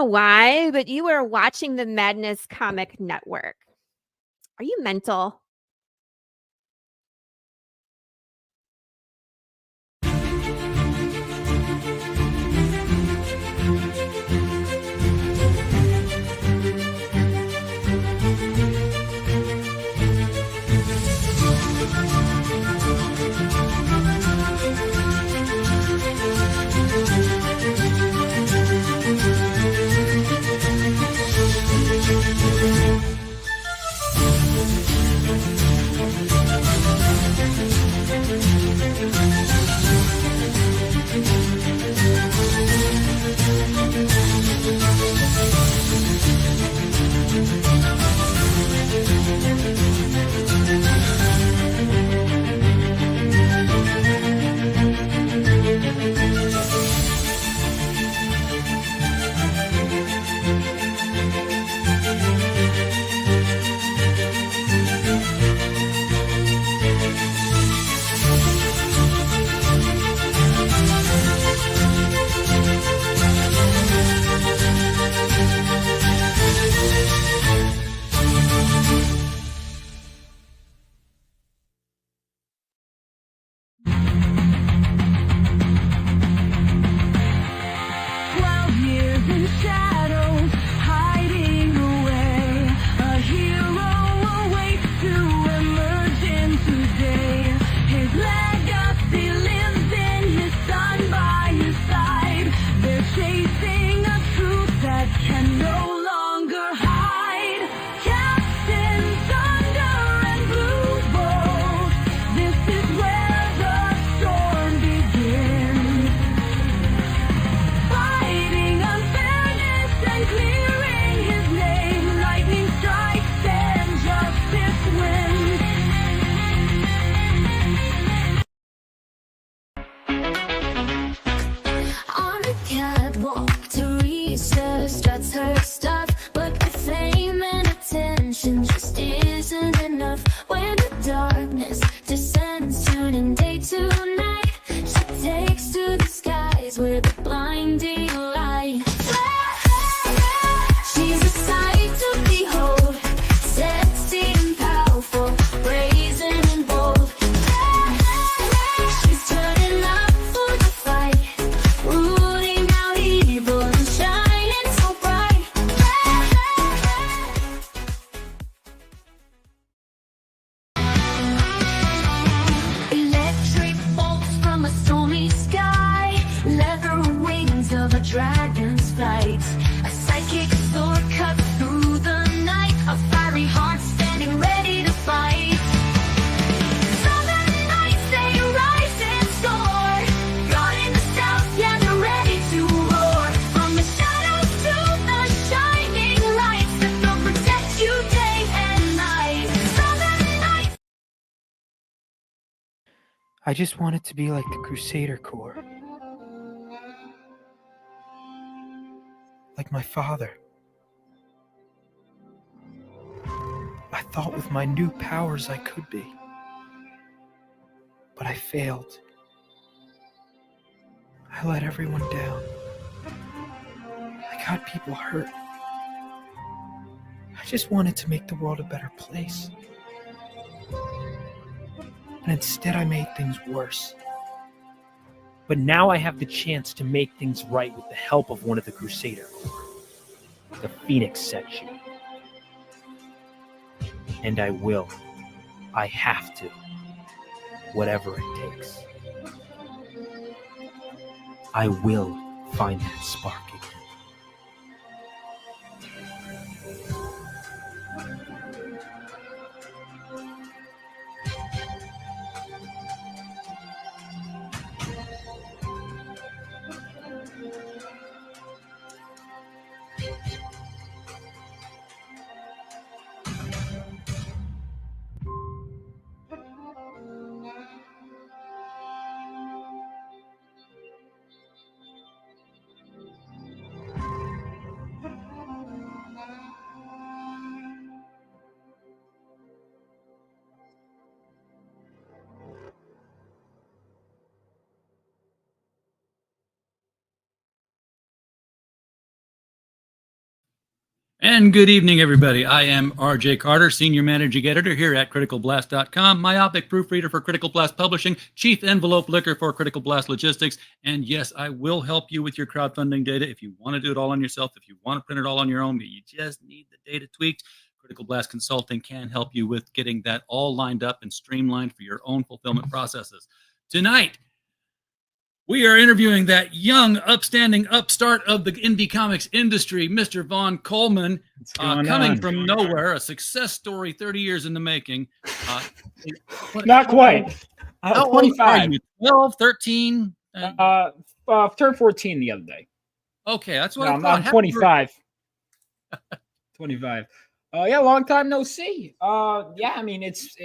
know why, but you are watching the Madness Comic Network. Are you mental? dragon's flight. A psychic sword cuts through the night. A fiery heart standing ready to fight. Southern nights, they rise and soar. God in the south, yeah, they're ready to roar. From the shadows to the shining lights, that they'll protect you day and night. Southern nights. I just want it to be like the Crusader Corps. Like my father. I thought with my new powers I could be. But I failed. I let everyone down. I got people hurt. I just wanted to make the world a better place. And instead I made things worse. But now I have the chance to make things right with the help of one of the Crusader Corps, the Phoenix section. And I will. I have to. Whatever it takes. I will find that spark again. And good evening, everybody. I am RJ Carter, Senior Managing Editor here at CriticalBlast.com, myopic proofreader for Critical Blast Publishing, Chief Envelope Licker for Critical Blast Logistics. And yes, I will help you with your crowdfunding data if you want to do it all on yourself, if you want to print it all on your own, but you just need the data tweaked. Critical Blast Consulting can help you with getting that all lined up and streamlined for your own fulfillment processes. Tonight, we are interviewing that young, upstanding upstart of the indie comics industry, Mr. Vaughn Coleman, coming from nowhere, a success story 30 years in the making. Not quite. How 25. old are you? 12, 13? Turned 14 the other day. Okay, that's what No, I thought. I'm 25. 25. Yeah, long time no see. Yeah, I mean, it's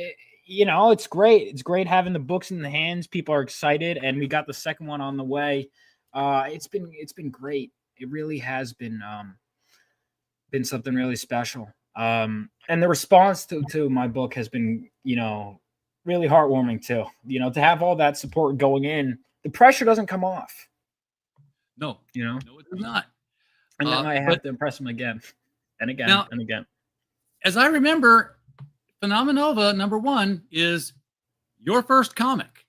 great. It's great having the books in the hands. People are excited, and we got the second one on the way. It's been great. It really has been something really special. And the response to my book has been, really heartwarming too. To have all that support going in, the pressure doesn't come off. No, no, it does not. And then I have to impress them again and again and again. As I remember, Phenomenova #1 is your first comic.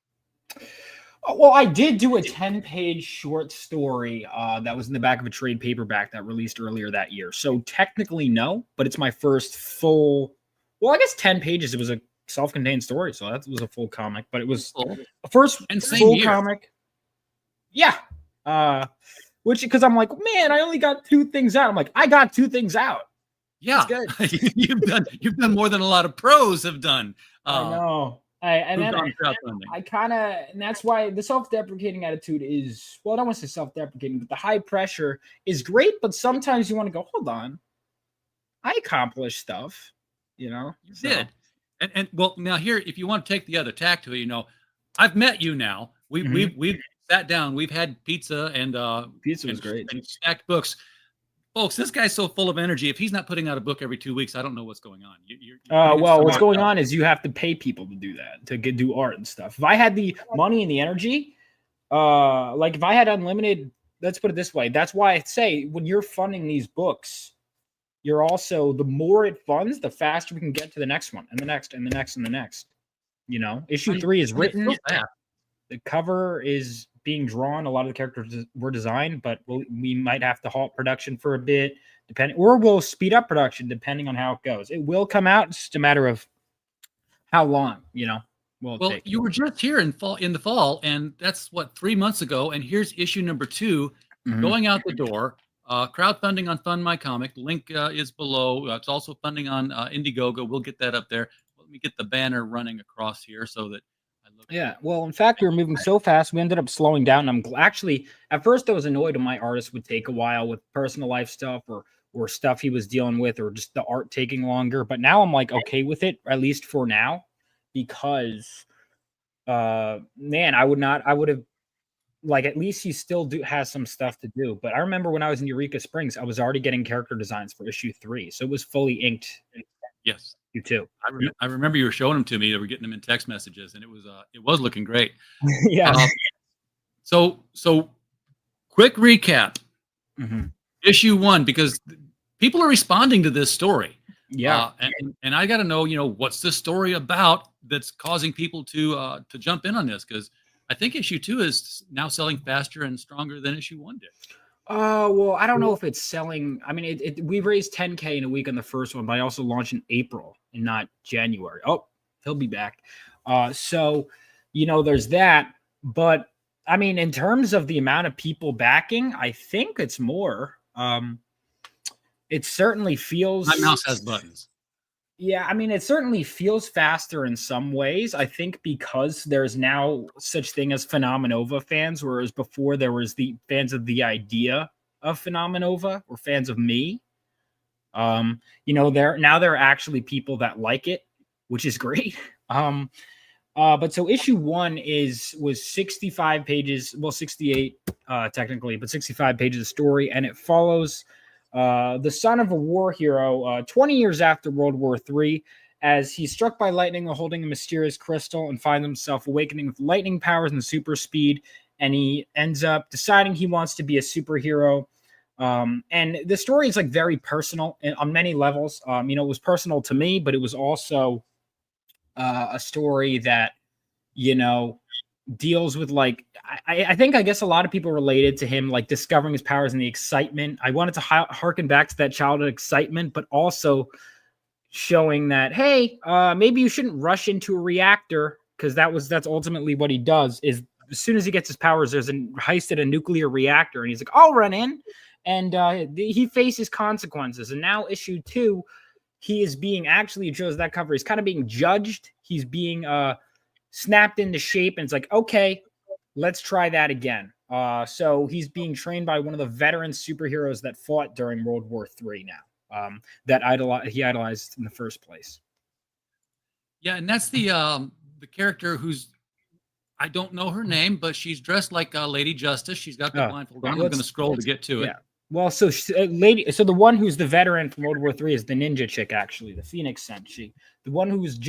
Well, I did do a 10-page short story that was in the back of a trade paperback that released earlier that year. So technically, no, but it's my first full. Well, I guess 10 pages. It was a self-contained story, so that was a full comic. But it was the first full comic. Yeah, because I'm like, man, I only got 2 things out. I'm like, I got 2 things out. Yeah, you've done more than a lot of pros have done. I know. And that's why the self-deprecating attitude is, well, I don't want to say self-deprecating, but the high pressure is great. But sometimes you want to go, hold on, I accomplished stuff, You did. And well, now here, if you want to take the other tack to it, I've met you now. We've sat down, we've had pizza and pizza was great. And stacked books. Folks, this guy's so full of energy. If he's not putting out a book every 2 weeks, I don't know what's going on. What's going on is you have to pay people to do that, to do art and stuff. If I had the money and the energy, like if I had unlimited, let's put it this way. That's why I say when you're funding these books, you're also, the more it funds, the faster we can get to the next one and the next and the next and the next. Issue 3 is written. The cover is being drawn. A lot of the characters were designed, but we might have to halt production for a bit, or we'll speed up production depending on how it goes. It will come out. It's just a matter of how long, will it take. You were just here in the fall, and that's 3 months ago. And here's issue number 2 going out the door. Crowdfunding on Fund My Comic. The link is below. It's also funding on Indiegogo. We'll get that up there. Let me get the banner running across here so that. Yeah, well, in fact, we were moving so fast, we ended up slowing down. I'm actually, at first I was annoyed when my artist would take a while with personal life stuff or stuff he was dealing with, or just the art taking longer. But now I'm like okay with it, at least for now, because man, I would have, like, at least he still has some stuff to do. But I remember when I was in Eureka Springs, I was already getting character designs for issue 3, so it was fully inked. Yes. You too. I remember you were showing them to me. They were getting them in text messages, and it was looking great. Yeah. So quick recap. Issue 1, because people are responding to this story. Yeah. And I got to know, what's this story about that's causing people to jump in on this? Because I think issue 2 is now selling faster and stronger than issue 1 did. Well, I don't know if it's selling. I mean, we raised $10K in a week on the first one, but I also launched in April and not January. Oh, he'll be back. So, there's that. But I mean, in terms of the amount of people backing, I think it's more. It certainly feels. My mouse has buttons. Yeah, I mean, it certainly feels faster in some ways. I think because there's now such thing as Phenomenova fans, whereas before there was the fans of the idea of Phenomenova or fans of me. There are actually people that like it, which is great. But so issue 1 was 65 pages, well, 68 technically, but 65 pages of story, and it follows the son of a war hero 20 years after World War III, as he's struck by lightning while holding a mysterious crystal and finds himself awakening with lightning powers and super speed, and he ends up deciding he wants to be a superhero. And the story is like very personal on many levels. It was personal to me, but it was also a story that, deals with like, I think, I guess a lot of people related to him, like discovering his powers and the excitement. I wanted to harken back to that childhood excitement, but also showing that, hey, maybe you shouldn't rush into a reactor, because that's ultimately what he does. Is as soon as he gets his powers, there's a heist at a nuclear reactor, and he's like, I'll run in, and he faces consequences. And now issue 2, he is being, actually, it shows that cover, he's kind of being judged. He's being snapped into shape, and it's like, okay, let's try that again. So he's being trained by one of the veteran superheroes that fought during World War III now, that he idolized in the first place. Yeah, and that's the character who's, I don't know her name, but she's dressed like Lady Justice. She's got the blindfold on. I'm going to scroll to get to it. Well, so so the one who's the veteran from World War III is the ninja chick, actually, the Phoenix Senshi. The one who's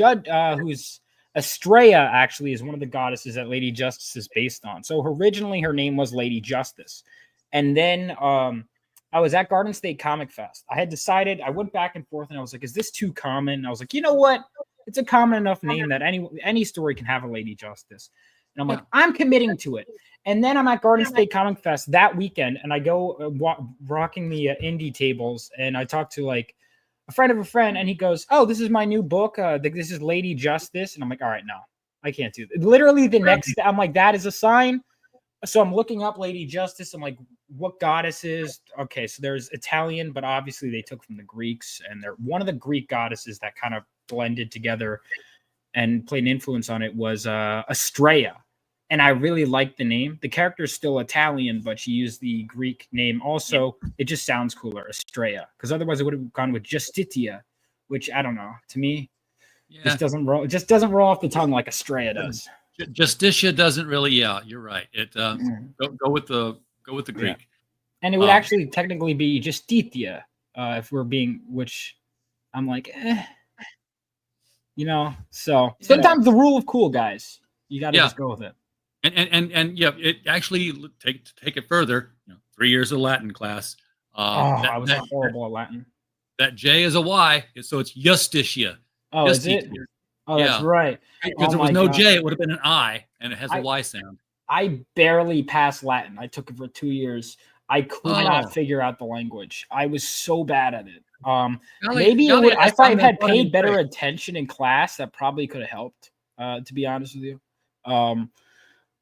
who's Estrella, actually, is one of the goddesses that Lady Justice is based on. So originally her name was Lady Justice. And then I was at Garden State Comic Fest. I had decided, I went back and forth, and I was like, is this too common? And I was like, you know what? It's a common enough name that any story can have a Lady Justice. And I'm like, I'm committing to it. And then I'm at Garden State Comic Fest that weekend, and I go rocking the indie tables, and I talk to like a friend of a friend, and he goes, oh, this is my new book. This is Lady Justice. And I'm like, all right, no, I can't do that. Literally the next, I'm like, that is a sign. So I'm looking up Lady Justice. I'm like, what goddesses? Okay, so there's Italian, but obviously they took from the Greeks, and they're one of the Greek goddesses that kind of blended together and played an influence on it was Estrella. And I really liked the name. The character is still Italian, but she used the Greek name. Also, it just sounds cooler, Estrella, because otherwise it would have gone with Justitia, which I don't know. To me, just doesn't roll. It just doesn't roll off the tongue like Estrella does. Justitia doesn't really. Yeah, you're right. It go with the Greek. Yeah. And it would actually technically be Justitia if we're being, which I'm like, So sometimes the rule of cool, guys, you got to just go with it. And yeah, it actually take it further. 3 years of Latin class. I was horrible at Latin. That J is a Y, so it's Justitia. Oh, is it? Oh, yeah. That's right. Because there was no J, it would have been an I, and it has a Y sound. I barely passed Latin. I took it for 2 years. I could not figure out the language. I was so bad at it. Maybe if I had paid better attention in class, that probably could have helped. To be honest with you.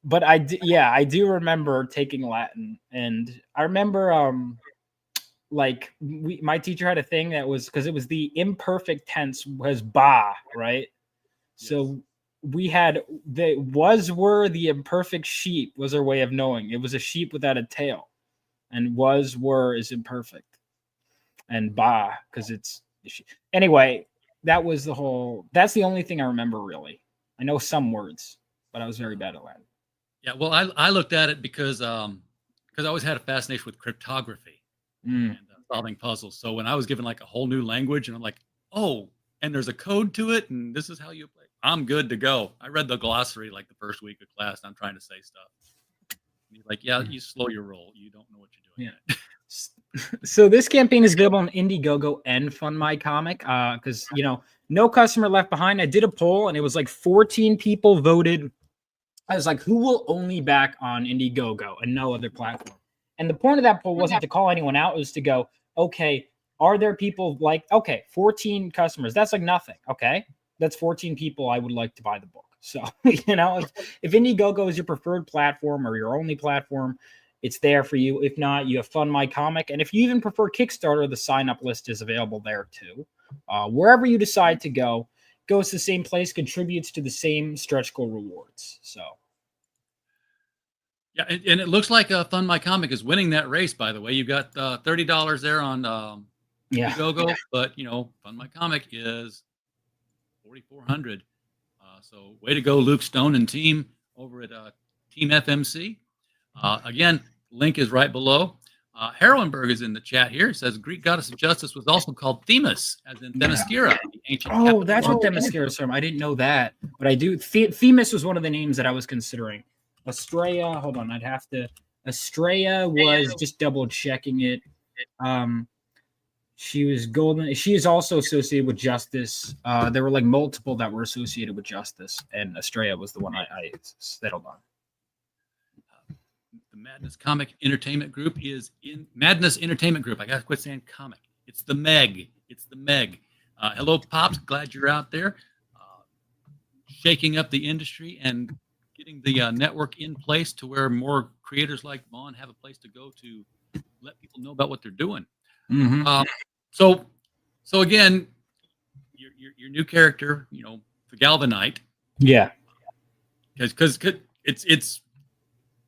But I do remember taking Latin, and I remember my teacher had a thing that was, because it was the imperfect tense was ba, right? Yes. So we had the were the imperfect sheep was our way of knowing. It was a sheep without a tail, and were is imperfect, and ba because it's anyway. That's the only thing I remember really. I know some words, but I was very bad at Latin. Yeah, well, I looked at it because I always had a fascination with cryptography and solving puzzles. So when I was given like a whole new language, and I'm like, oh, and there's a code to it, and this is how you play, I'm good to go. I read the glossary like the first week of class, and I'm trying to say stuff. And he's like, yeah, you slow your roll. You don't know what you're doing yet. So this campaign is available on Indiegogo and Fund My Comic because, no customer left behind. I did a poll, and it was like 14 people voted. I was like, who will only back on Indiegogo and no other platform? And the point of that poll wasn't to call anyone out. It was to go, okay, are there people 14 customers. That's like nothing. Okay. That's 14 people I would like to buy the book. So, if Indiegogo is your preferred platform or your only platform, it's there for you. If not, you have Fund My Comic. And if you even prefer Kickstarter, the sign-up list is available there too. Wherever you decide to go, goes to the same place, contributes to the same stretch goal rewards. So, yeah, and it looks like Fund My Comic is winning that race. By the way, you got $30 there on Indiegogo, but Fund My Comic is $4,400. So way to go, Luke Stone and team over at Team FMC. Again, link is right below. Heroenberg is in the chat here. It says Greek goddess of justice was also called Themis, as in Themyscira, the ancient. Oh, that's what Themyscira is from. I didn't know that, but I do. Themis was one of the names that I was considering. Estrella, hold on, Estrella was just double checking it. She was golden. She is also associated with Justice. There were like multiple that were associated with Justice, and Estrella was the one I settled on. The Madness Comic Entertainment Group is in Madness Entertainment Group. I got to quit saying comic. It's the Meg. It's the Meg. Hello, Pops. Glad you're out there, shaking up the industry and getting the network in place to where more creators like Vaughn have a place to go to let people know about what they're doing. Mm-hmm. So again, your new character, the Galvanite. Yeah, because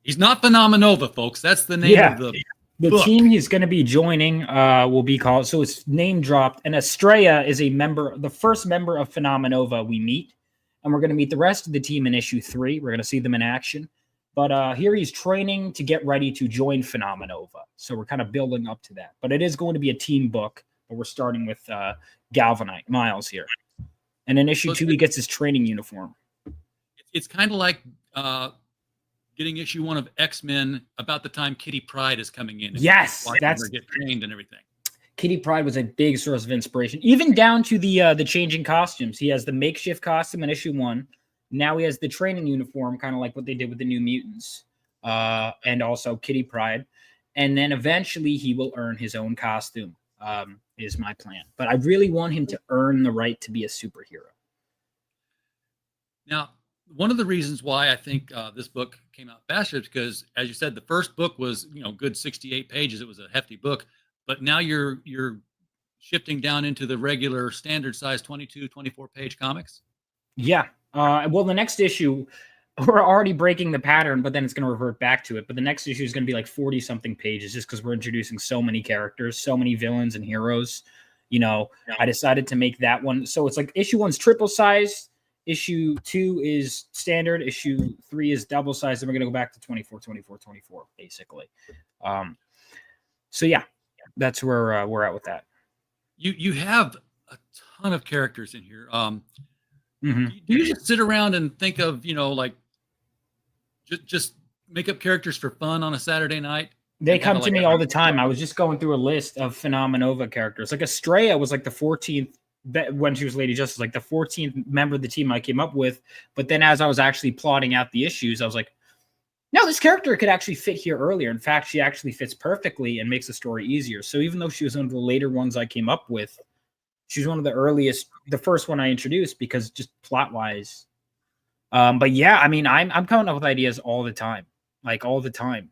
he's not Phenomenova, folks. That's the name of the book. Team he's going to be joining will be called. So it's name dropped, and Estrella is a member, the first member of Phenomenova we meet, and we're going to meet the rest of the team in issue 3. We're going to see them in action. But here he's training to get ready to join Phenomenova. So we're kind of building up to that. But it is going to be a team book. But we're starting with Galvanite, Miles here. And in issue 2, he gets his training uniform. It's kind of like getting issue 1 of X-Men about the time Kitty Pryde is coming in. Yes, that's get trained and everything. Kitty Pryde was a big source of inspiration, even down to the changing costumes. He has the makeshift costume in issue 1. Now he has the training uniform, kind of like what they did with the New Mutants, and also Kitty Pryde. And then eventually he will earn his own costume, is my plan. But I really want him to earn the right to be a superhero. Now, one of the reasons why I think this book came out faster is because, as you said, the first book was, good 68 pages. It was a hefty book. But now you're shifting down into the regular standard size 22, 24-page comics. Yeah. Well, the next issue, we're already breaking the pattern, but then it's going to revert back to it. But the next issue is going to be like 40-something pages just because we're introducing so many characters, so many villains and heroes. I decided to make that one. So it's like issue 1's triple size, issue 2 is standard, issue 3 is double size, and we're going to go back to 24, 24, 24, basically. So, yeah, that's where we're at with that. You have a ton of characters in here. Mm-hmm. Do you just sit around and think of, like, just make up characters for fun on a Saturday night? They come to me all the time. I was just going through a list of Phenomenova characters. Like Estrella was like the 14th, when she was Lady Justice, like the 14th member of the team I came up with. But then as I was actually plotting out the issues, I was like, no, this character could actually fit here earlier. In fact, she actually fits perfectly and makes the story easier. So even though she was one of the later ones I came up with, she was one of the earliest, the first one I introduced because just plot-wise. But yeah, I mean, I'm coming up with ideas all the time, like all the time.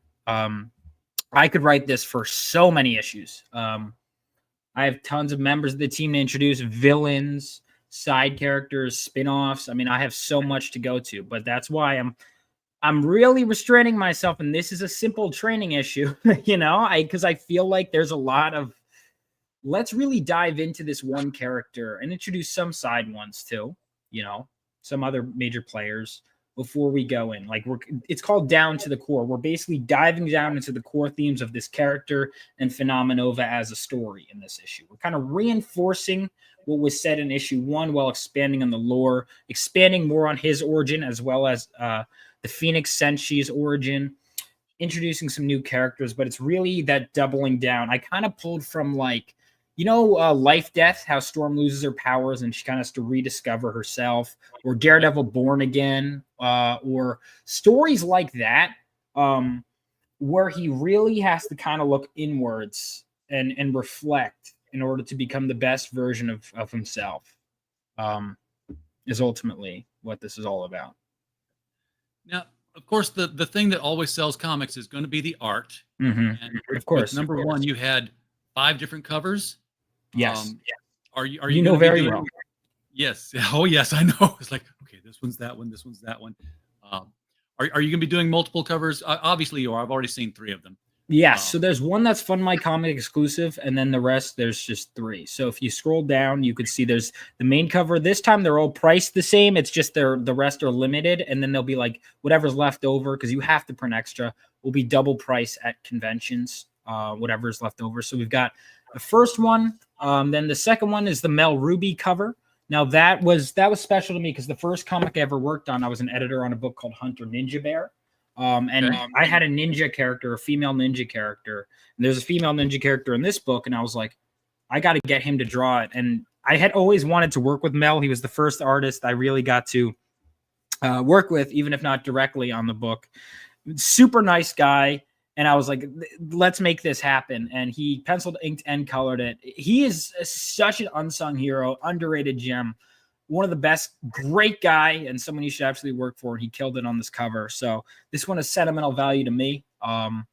I could write this for so many issues. I have tons of members of the team to introduce, villains, side characters, spin-offs. I mean, I have so much to go to, but that's why I'm really restraining myself. And this is a simple training issue, because I feel like there's a lot of, let's really dive into this one character and introduce some side ones too, some other major players before we go in. Like it's called Down to the Core. We're basically diving down into the core themes of this character and Phenomenova as a story in this issue. We're kind of reinforcing what was said in issue 1 while expanding on the lore, expanding more on his origin as well as the Phoenix Senshi's origin, introducing some new characters, but it's really that doubling down. I kind of pulled from Life Death, how Storm loses her powers and she kind of has to rediscover herself, or Daredevil Born Again, or stories like that, where he really has to kind of look inwards and reflect in order to become the best version of himself, is ultimately what this is all about. Now, of course, the thing that always sells comics is going to be the art. Mm-hmm. And of course. Number 1, you had 5 different covers. Yes. Are you know very well? Yes. Oh, yes. I know. It's like, okay, this one's that one. This one's that one. Are you going to be doing multiple covers? Obviously, you are. I've already seen 3 of them. Yes. So there's one that's Fun My Comic exclusive, and then the rest there's just 3. So if you scroll down, you could see there's the main cover. This time they're all priced the same. It's just the rest are limited, and then there'll be like whatever's left over because you have to print extra will be double price at conventions. Whatever's left over. So we've got the first one. Then the second one is the Mel Ruby cover. Now that was special to me because the first comic I ever worked on, I was an editor on a book called Hunter Ninja Bear. And Okay. I had a ninja character, a female ninja character, and there's a female ninja character in this book, and I was like, I got to get him to draw it. And I had always wanted to work with Mel. He was the first artist I really got to work with, even if not directly on the book. Super nice guy. And I was like, let's make this happen. And he penciled, inked, and colored it. He is such an unsung hero, underrated gem. One of the best, great guy, and someone you should actually work for. And he killed it on this cover. So this one has sentimental value to me. And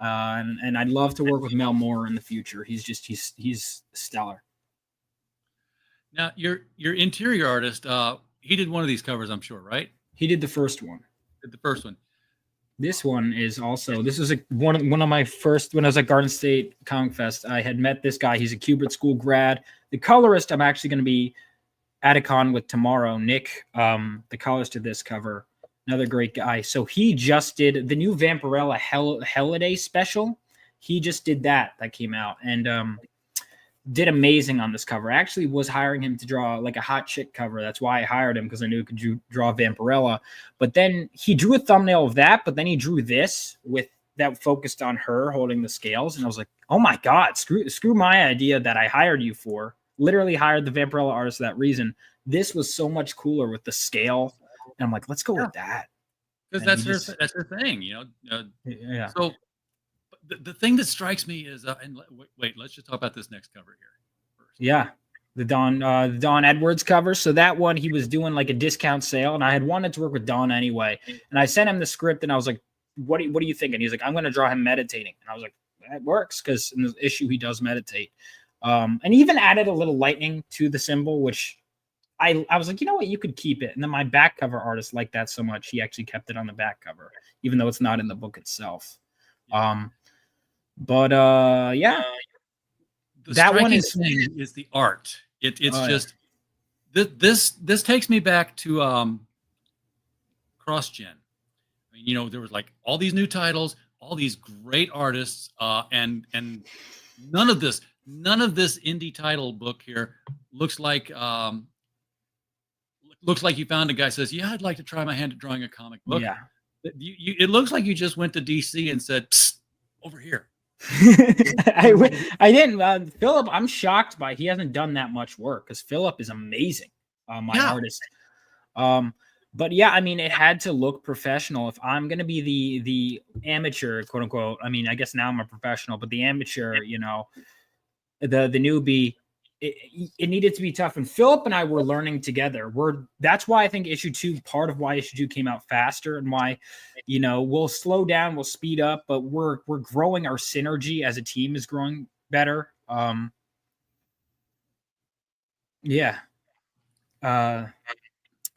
I'd love to work with Mel more in the future. He's stellar. Now, your interior artist, he did one of these covers, I'm sure, right? He did the first one. Did the first one. This one is also, this was one of my first, when I was at Garden State Comic Fest, I had met this guy. He's a Kubert School grad. The colorist, I'm actually going to be at a con with tomorrow. Nick, the colorist of this cover, another great guy. So he just did the new Vampirella Holiday special. He just did that came out, and did amazing on this cover. I actually was hiring him to draw like a hot chick cover. That's why I hired him, because I knew he could draw Vampirella. But then he drew a thumbnail of that, but then he drew this with that focused on her holding the scales. And I was like, oh my God, screw my idea that I hired you for. Literally hired the Vampirella artist for that reason. This was so much cooler with the scale. And I'm like, let's go with that. Because that's her thing, Yeah. So the thing that strikes me is, wait, let's just talk about this next cover here first. Yeah. The Don Edwards cover. So that one, he was doing like a discount sale, and I had wanted to work with Don anyway. And I sent him the script, and I was like, what do you think? And he's like, I'm going to draw him meditating. And I was like, that works, because in the issue he does meditate. And even added a little lightning to the symbol, which I was like, you know what, you could keep it. And then my back cover artist liked that so much, he actually kept it on the back cover, even though it's not in the book itself. Yeah. The that one is the art. It's this takes me back to CrossGen. I mean, there was like all these new titles, all these great artists, and none of this indie title book here looks like you found a guy says, yeah, I'd like to try my hand at drawing a comic book. Yeah, it looks like you just went to DC and said, psst, over here. I didn't. Philip, I'm shocked by he hasn't done that much work, because Philip is amazing, my artist. But yeah, I mean, it had to look professional. If I'm going to be the amateur, quote unquote, I mean, I guess now I'm a professional, but the amateur, the newbie, it needed to be tough. And Philip and I were learning together. That's why I think part of why issue 2 came out faster, and why, we'll slow down, we'll speed up, but we're growing. Our synergy as a team is growing better.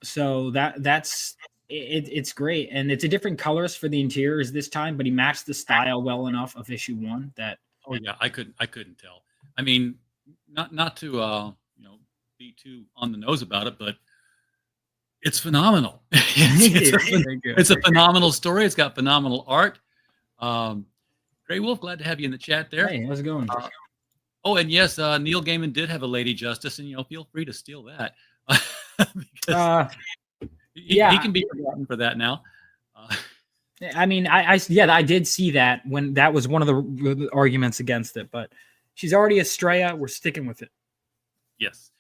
So that's it's great, and it's a different colors for the interiors this time, but he matched the style well enough of issue 1 that. Oh yeah, I couldn't tell. I mean, not to be too on the nose about it, but it's phenomenal. It's a phenomenal story. It's got phenomenal art. Grey Wolf, glad to have you in the chat there. Hey, how's it going? And yes, Neil Gaiman did have a Lady Justice, and feel free to steal that. He can be forgotten for that now. I mean, I did see that when that was one of the arguments against it, but she's already Estrella. We're sticking with it. Yes.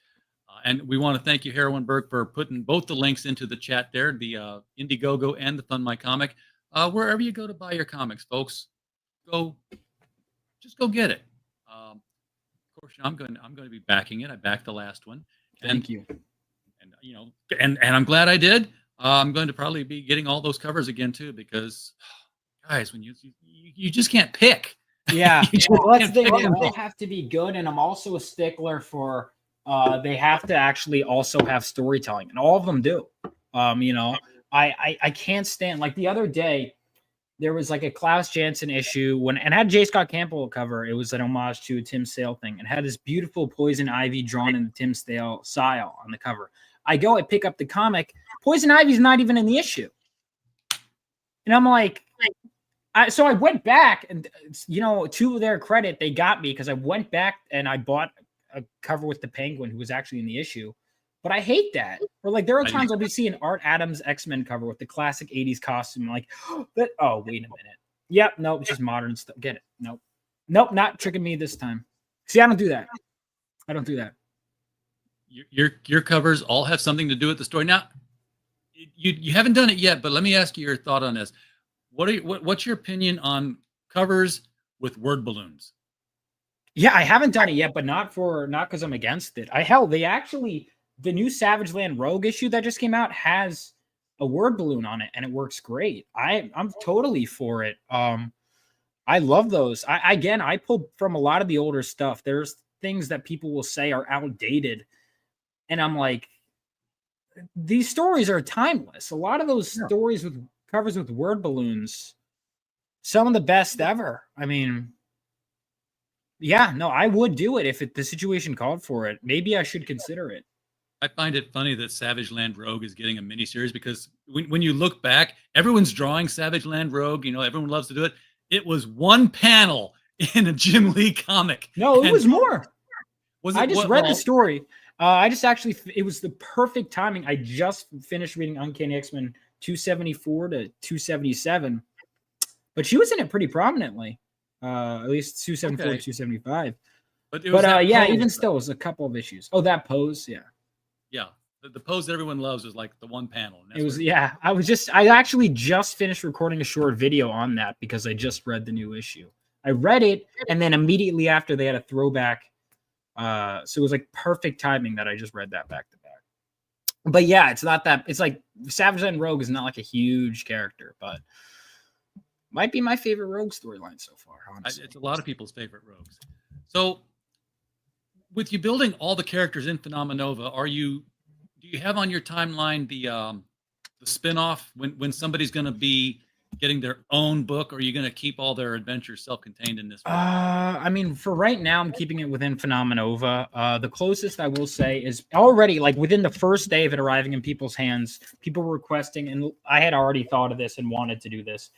And we want to thank you, Heroinberg, for putting both the links into the chat there, the Indiegogo and the Fund My Comic. Wherever you go to buy your comics, folks, just go get it. Of course, I'm going to be backing it. I backed the last one. Thank you. And I'm glad I did. I'm going to probably be getting all those covers again too, because guys, when you just can't pick. Yeah, well, that's the thing. They all have to be good, and I'm also a stickler for they have to actually also have storytelling, and all of them do. I can't stand, like, the other day there was like a Klaus Janson issue and had J. Scott Campbell cover. It was an homage to a Tim Sale thing, and had this beautiful Poison Ivy drawn in the Tim Sale style on the cover. I pick up the comic. Poison Ivy's not even in the issue. And I'm like, so I went back, and, to their credit, they got me, because I went back and I bought a cover with the Penguin, who was actually in the issue. But I hate that. Or like there are I times I'll be seeing Art Adams X-Men cover with the classic 80s costume. I'm like, wait a minute. Yep, nope, it's just modern stuff. Get it. Nope. Nope, not tricking me this time. See, I don't do that. I don't do that. Your covers all have something to do with the story. Now, you haven't done it yet, but let me ask you your thought on this. What's your opinion on covers with word balloons? Yeah, I haven't done it yet, but not because I'm against it. The new Savage Land Rogue issue that just came out has a word balloon on it, and it works great. I'm totally for it. I love those. I pull from a lot of the older stuff. There's things that people will say are outdated, and I'm like, these stories are timeless. A lot of those stories with covers with word balloons, some of the best ever. I mean, yeah, no, I would do it if the situation called for it. Maybe I should consider it. I find it funny that Savage Land Rogue is getting a miniseries because when you look back, everyone's drawing Savage Land Rogue. You know, everyone loves to do it. It was one panel in a Jim Lee comic. No, it was more. Was it, I just read the story. It was the perfect timing. I just finished reading Uncanny X-Men 274 to 277, but she was in it pretty prominently. At least 274 to 275. But even still, it was a couple of issues. Oh, that pose, yeah. Yeah, the pose that everyone loves is like the one panel. It was, yeah. I actually just finished recording a short video on that because I just read the new issue. I read it, and then immediately after they had a throwback. So it was like perfect timing that I just read that back to back. But yeah, it's not that. It's like Savage Land Rogue is not like a huge character, but might be my favorite Rogue storyline so far. Honestly, it's a lot of people's favorite Rogues. So, with you building all the characters in Phenomenova, do you have on your timeline the spin-off when somebody's going to be getting their own book, or are you going to keep all their adventures self-contained in this book? I mean, for right now, I'm keeping it within Phenomenova. The closest I will say is already, like, within the first day of it arriving in people's hands, people were requesting, and I had already thought of this and wanted to do this,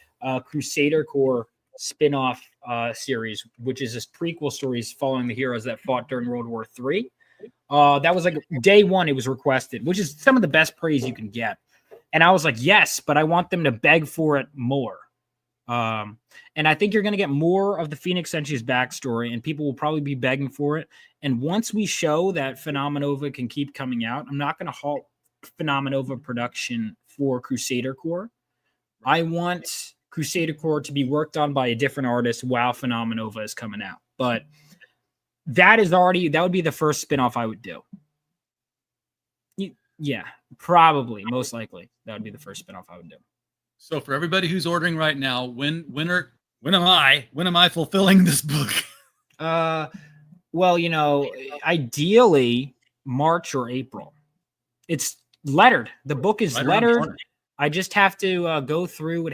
Crusader Corps spin-off series, which is this prequel stories following the heroes that fought during World War III. That was like day one, it was requested, which is some of the best praise you can get. And I was like, yes, but I want them to beg for it more. And I think you're going to get more of the Phoenix Sentry's backstory, and people will probably be begging for it. And once we show that Phenomenova can keep coming out, I'm not going to halt Phenomenova production for Crusader Corps. I want Crusader Corps to be worked on by a different artist while Phenomenova is coming out. But that would be the first spinoff I would do. Yeah, probably, most likely. That would be the first spinoff I would do. So for everybody who's ordering right now, when am I fulfilling this book? Well, ideally March or April. It's lettered. The book is lettered. I just have to go through.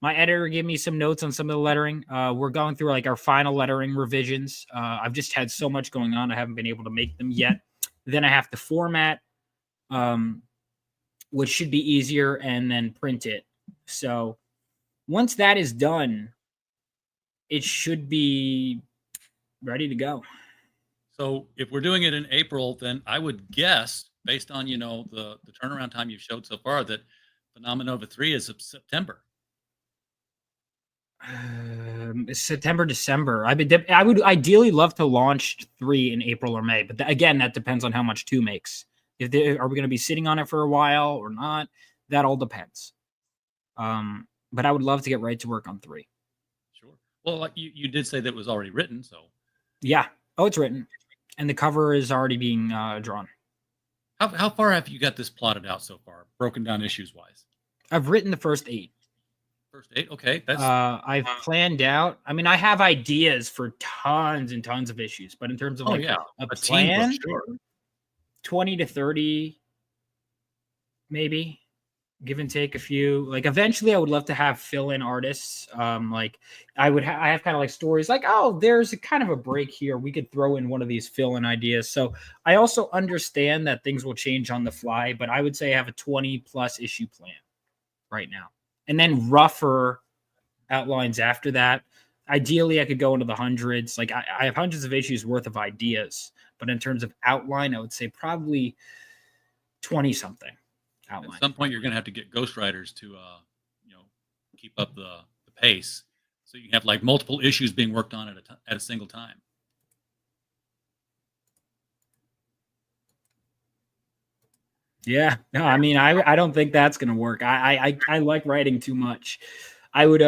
My editor gave me some notes on some of the lettering. We're going through like our final lettering revisions. I've just had so much going on. I haven't been able to make them yet. Then I have to format, which should be easier, and then print it. So once that is done, it should be ready to go. So if we're doing it in April, then I would guess, based on the turnaround time you've showed so far, that Phenomenova 3 is September. September, December. I would ideally love to launch 3 in April or May, but again, that depends on how much 2 makes. Are we going to be sitting on it for a while or not? That all depends. But I would love to get right to work on 3. Sure. Well, like you did say that it was already written, so. Yeah. Oh, it's written, and the cover is already being drawn. How far have you got this plotted out so far, broken down issues wise? I've written the first 8. First 8, okay. That's I've planned out. I mean, I have ideas for tons and tons of issues, but in terms of a plan, team, sure. 20 to 30, maybe, give and take a few. Like eventually, I would love to have fill-in artists. Like I have kind of like stories like, oh, there's a kind of a break here. We could throw in one of these fill-in ideas. So I also understand that things will change on the fly, but I would say I have a 20+ issue plan right now. And then rougher outlines after that. ideally I could go into the hundreds. Like I have hundreds of issues worth of ideas, but in terms of outline, I would say probably 20 something outline. At some point, you're going to have to get ghostwriters to, keep up the pace, so you have like multiple issues being worked on at a single time. Yeah, no, I mean, I don't think that's gonna work. I like writing too much. I would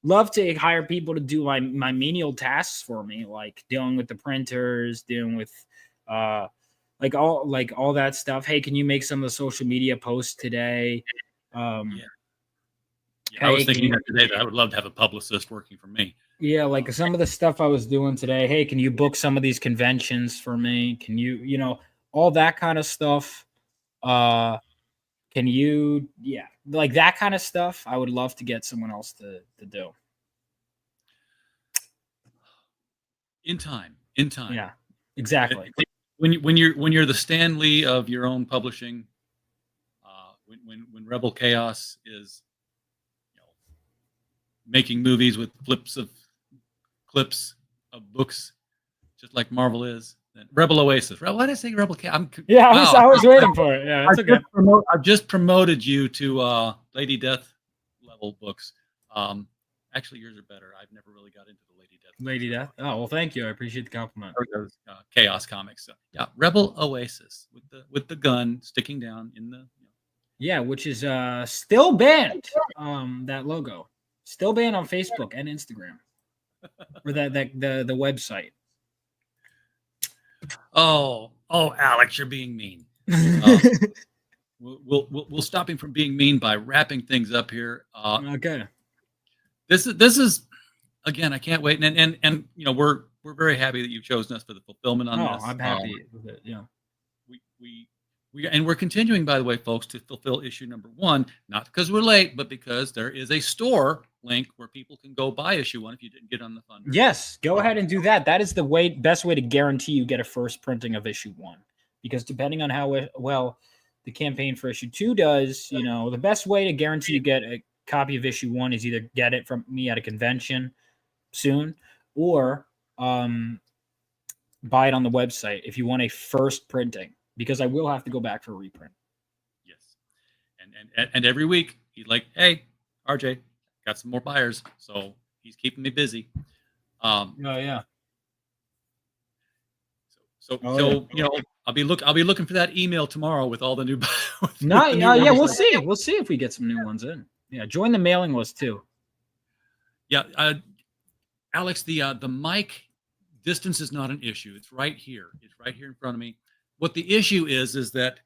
love to hire people to do my menial tasks for me, like dealing with the printers, dealing with like all that stuff. Hey, can you make some of the social media posts today? Yeah, Hey, I was thinking that today that I would love to have a publicist working for me. Yeah, like some of the stuff I was doing today. Hey, can you book some of these conventions for me? Can you all that kind of stuff? Can you, like that kind of stuff? I would love to get someone else to do. In time. Yeah, exactly. When you're the Stan Lee of your own publishing, when Rebel Chaos is making movies with clips of books, just like Marvel is. Rebel Oasis. Why did I say Rebel Chaos? I was waiting for it. Yeah, that's okay. I've just promoted you to Lady Death level books. Actually, yours are better. I've never really got into the Lady Death. Lady Death. Oh well, thank you. I appreciate the compliment. Chaos Comics. So, yeah, Rebel Oasis with the gun sticking down in the. Yeah, which is still banned. That logo still banned on Facebook and Instagram, or the website. Oh, Alex, you're being mean. We'll stop him from being mean by wrapping things up here. Okay. This is again. I can't wait, and we're very happy that you've chosen us for the fulfillment on this. I'm happy with it. Yeah. We're continuing, by the way, folks, to fulfill issue number 1, not because we're late, but because there is a store link where people can go buy issue 1 if you didn't get on the fund. Yes, go ahead and do that. That is the best way to guarantee you get a first printing of issue 1, because depending on how well the campaign for issue 2 does, the best way to guarantee you get a copy of issue 1 is either get it from me at a convention soon, or buy it on the website if you want a first printing. Because I will have to go back for a reprint. Yes, and every week he's like, "Hey, RJ, got some more buyers," so he's keeping me busy. Yeah. So I'll be looking for that email tomorrow with all the new. We'll see. We'll see if we get some new ones in. Yeah, join the mailing list too. Yeah, Alex, the mic distance is not an issue. It's right here. It's right here in front of me. What the issue is that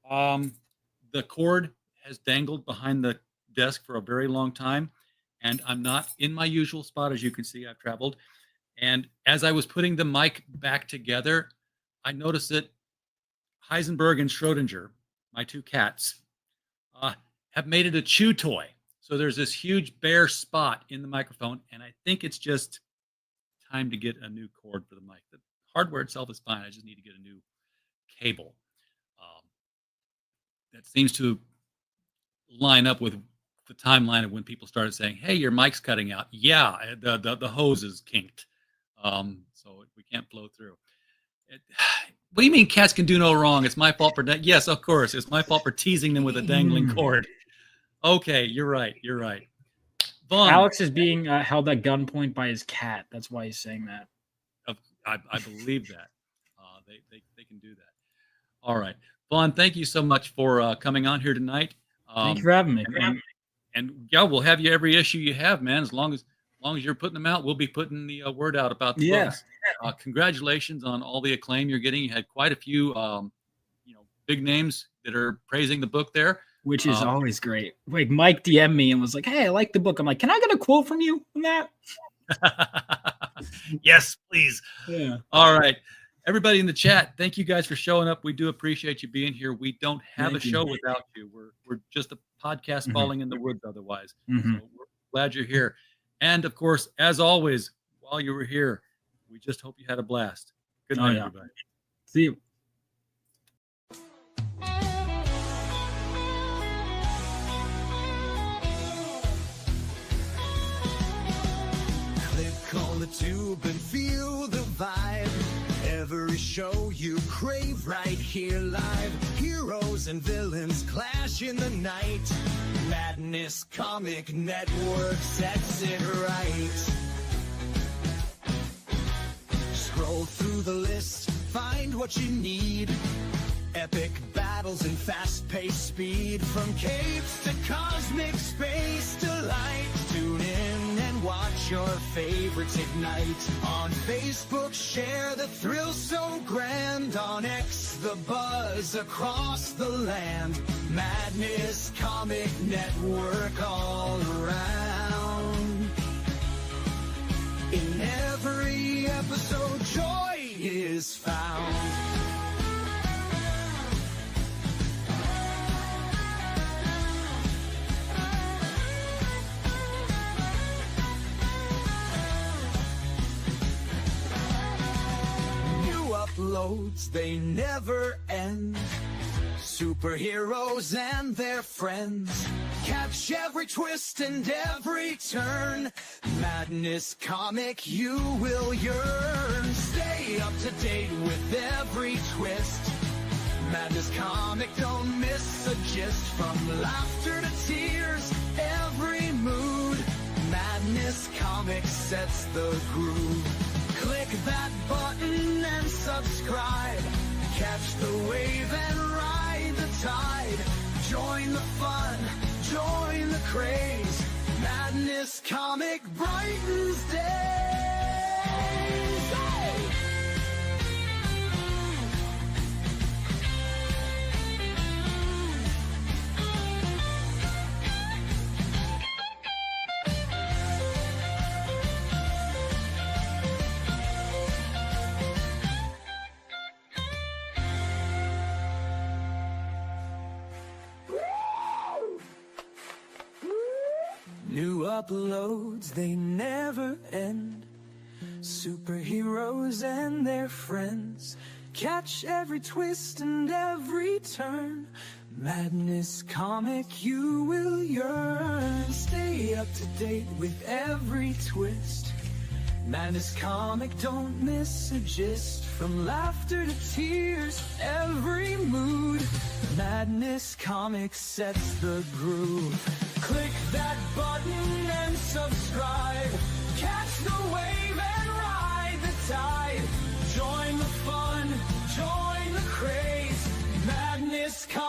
the cord has dangled behind the desk for a very long time, and I'm not in my usual spot. As you can see, I've traveled. And as I was putting the mic back together, I noticed that Heisenberg and Schrodinger, my 2 cats, have made it a chew toy. So there's this huge bare spot in the microphone, and I think it's just time to get a new cord for the mic. The hardware itself is fine. I just need to get a new cable. That seems to line up with the timeline of when people started saying, "Hey, your mic's cutting out." Yeah, the hose is kinked, so we can't flow through. What do you mean cats can do no wrong? It's my fault for that. Yes, of course, it's my fault for teasing them with a dangling cord. Okay, you're right. Vaughn, Alex is being held at gunpoint by his cat. That's why he's saying that. I believe that. They can do that. All right. Vaughn, thank you so much for coming on here tonight. Thank you for having me. And yeah, we'll have you every issue you have, man. As long as you're putting them out, we'll be putting the word out about the books. Congratulations on all the acclaim you're getting. You had quite a few, big names that are praising the book there, which is always great. Like Mike DM'd me and was like, "Hey, I like the book." I'm like, "Can I get a quote from you on that?" Yes, please. Yeah. All right. Everybody in the chat, thank you guys for showing up. We do appreciate you being here. We don't have a show without you. We're just a podcast falling in the woods otherwise. So we're glad you're here. And of course, as always, while you were here, we just hope you had a blast. Good night, everybody. See you. on the tube and feel the vibe. Every show you crave right here live. Heroes and villains clash in the night. Madness Comic Network sets it right. Scroll through the list, find what you need. Epic battles and fast-paced speed. From capes to cosmic space delight. Tune in and watch your favorites ignite. On Facebook, share the thrill so grand. On X, the buzz across the land. Madness Comic Network all around. In every episode, joy is found. Uploads, they never end. Superheroes and their friends. Catch every twist and every turn. Madness Comic, you will yearn. Stay up to date with every twist. Madness Comic, don't miss a gist. From laughter to tears, every mood. Madness Comic sets the groove. Click that button and subscribe. Catch the wave and ride the tide. Join the fun, join the craze. Madness Comic brightens days. Hey! New uploads, they never end. Superheroes and their friends. Catch every twist and every turn. Madness Comic, you will yearn. Stay up to date with every twist. Madness Comic, don't miss a gist. From laughter to tears, every mood. Madness Comic sets the groove. Click that button and subscribe. Catch the wave and ride the tide. Join the fun, join the craze. Madness Comic.